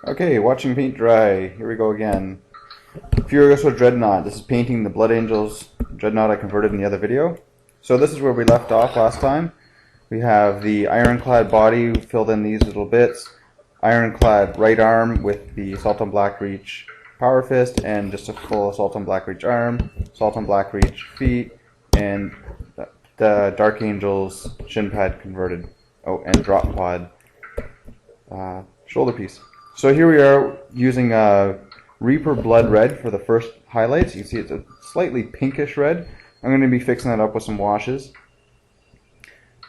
Okay, watching paint dry. Here we go again. Furioso Dreadnought. This is painting the Blood Angels Dreadnought I converted in the other video. So this is where we left off last time. We have the ironclad body, filled in these little bits. Ironclad right arm with the Assault on Blackreach Power Fist and just a full Assault on Blackreach arm, Assault on Blackreach feet, and the Dark Angels shin pad converted. Oh, and drop pod shoulder piece. So here we are using Reaper Blood Red for the first highlights. You can see it's a slightly pinkish red. I'm going to be fixing that up with some washes.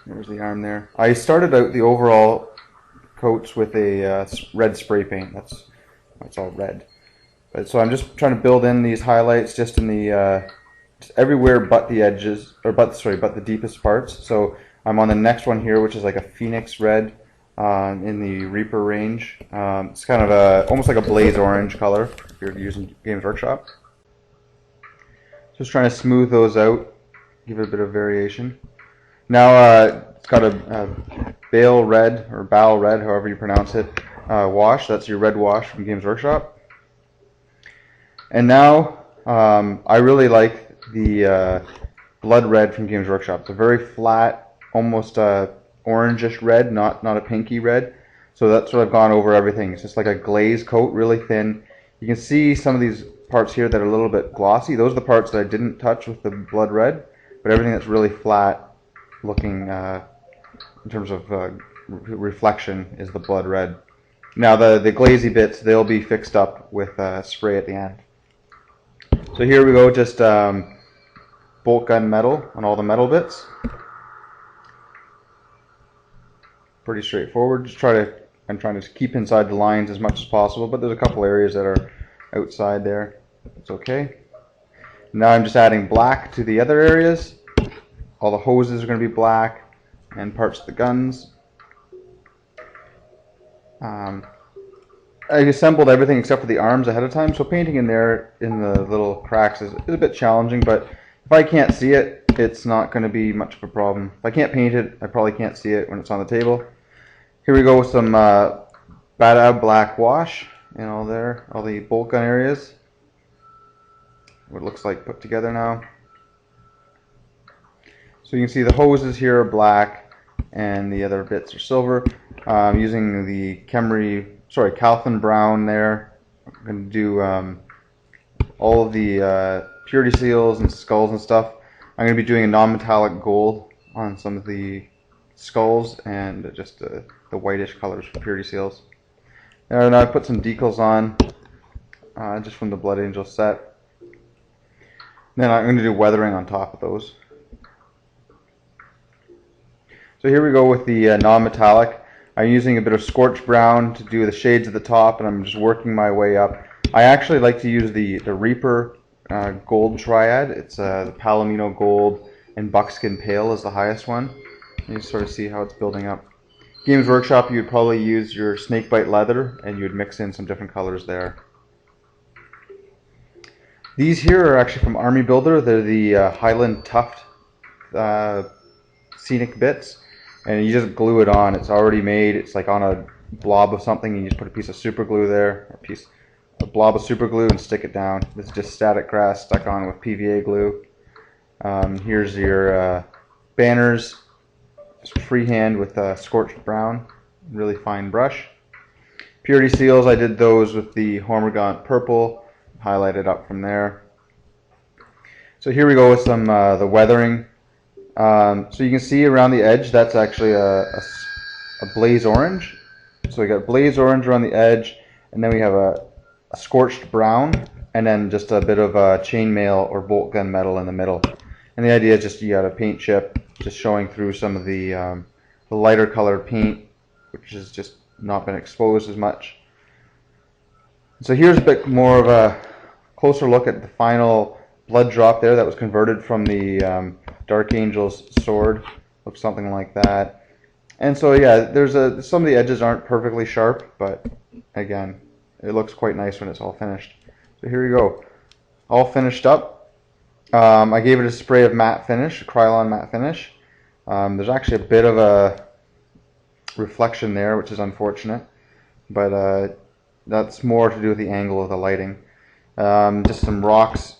There's the arm there. I started out the overall coats with a red spray paint. That's all red. So I'm just trying to build in these highlights just in the just everywhere but the edges, or but the deepest parts. So I'm on the next one here, which is like a Phoenix red. In the Reaper range. It's kind of almost like a blaze orange color if you're using Games Workshop. Just trying to smooth those out, give it a bit of variation. Now it's got a bale red, or bale red, however you pronounce it, wash. That's your red wash from Games Workshop. And now I really like the blood red from Games Workshop. It's a very flat, almost orangish red, not a pinky red. So that's what I've gone over everything. It's just like a glaze coat, really thin. You can see some of these parts here that are a little bit glossy. Those are the parts that I didn't touch with the blood red, but everything that's really flat looking in terms of reflection is the blood red. Now the glazy bits, they'll be fixed up with spray at the end. So here we go, just bolt gun metal on all the metal bits. Pretty straightforward. I'm trying to keep inside the lines as much as possible, but there's a couple areas that are outside there. It's okay. Now I'm just adding black to the other areas. All the hoses are going to be black, and parts of the guns. I assembled everything except for the arms ahead of time, so painting in there in the little cracks is a bit challenging, but if I can't see it, it's not going to be much of a problem. If I can't paint it, I probably can't see it when it's on the table. Here we go with some Bada Black wash in all the bolt gun areas. What it looks like put together now. So you can see the hoses here are black and the other bits are silver. I'm using the Calvin Brown there. I'm going to do all of the purity seals and skulls and stuff. I'm going to be doing a non-metallic gold on some of the skulls and just the whitish colors for purity seals. And I put some decals on just from the Blood Angel set. Then I'm going to do weathering on top of those. So here we go with the non-metallic. I'm using a bit of scorched brown to do the shades at the top, and I'm just working my way up. I actually like to use the Reaper gold triad. It's the Palomino gold and buckskin pale is the highest one. You sort of see how it's building up. Games Workshop, you would probably use your snakebite leather, and you would mix in some different colors there. These here are actually from Army Builder. They're the Highland Tuft scenic bits, and you just glue it on. It's already made. It's like on a blob of something, and you just put a piece of super glue there, a blob of super glue, and stick it down. This is just static grass stuck on with PVA glue. Here's your banners. Just freehand with scorched brown, really fine brush. Purity seals, I did those with the Hormigaunt purple, highlighted up from there. So here we go with some the weathering. So you can see around the edge, that's actually a blaze orange. So we got blaze orange around the edge, and then we have a scorched brown, and then just a bit of chainmail or bolt gun metal in the middle. And the idea is just you got a paint chip just showing through some of the lighter colored paint, which has just not been exposed as much. So here's a bit more of a closer look at the final blood drop there that was converted from the Dark Angel's sword. Looks something like that. And so yeah, there's some of the edges aren't perfectly sharp, but again, it looks quite nice when it's all finished. So here we go, all finished up. I gave it a spray of matte finish, Krylon matte finish. There's actually a bit of a reflection there, which is unfortunate, but that's more to do with the angle of the lighting. Just some rocks,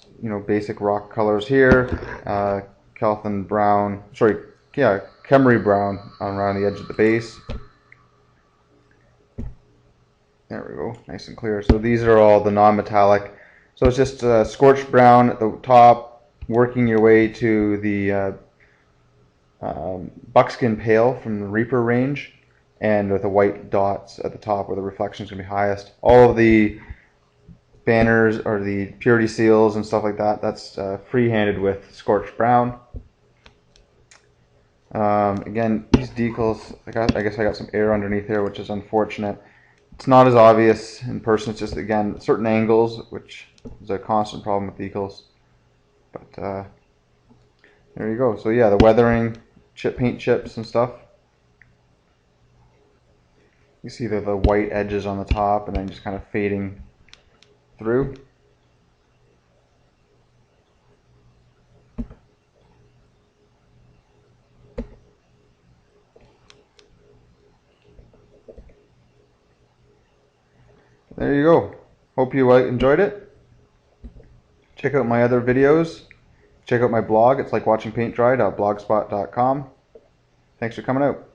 basic rock colors here. Kelthan brown, Kemery brown around the edge of the base. There we go, nice and clear. So these are all the non-metallic. So it's just scorched brown at the top, working your way to the buckskin pale from the Reaper range, and with the white dots at the top where the reflection is going to be highest. All of the banners or the purity seals and stuff like that, that's free-handed with scorched brown. Again, these decals, I guess I got some air underneath here, which is unfortunate. It's not as obvious in person. It's just, again, certain angles, which is a constant problem with decals. But there you go. So yeah, the weathering, paint chips and stuff. You see the white edges on the top and then just kind of fading through. There you go. Hope you enjoyed it. Check out my other videos. Check out my blog. It's like watching paint dry.blogspot.com. Thanks for coming out.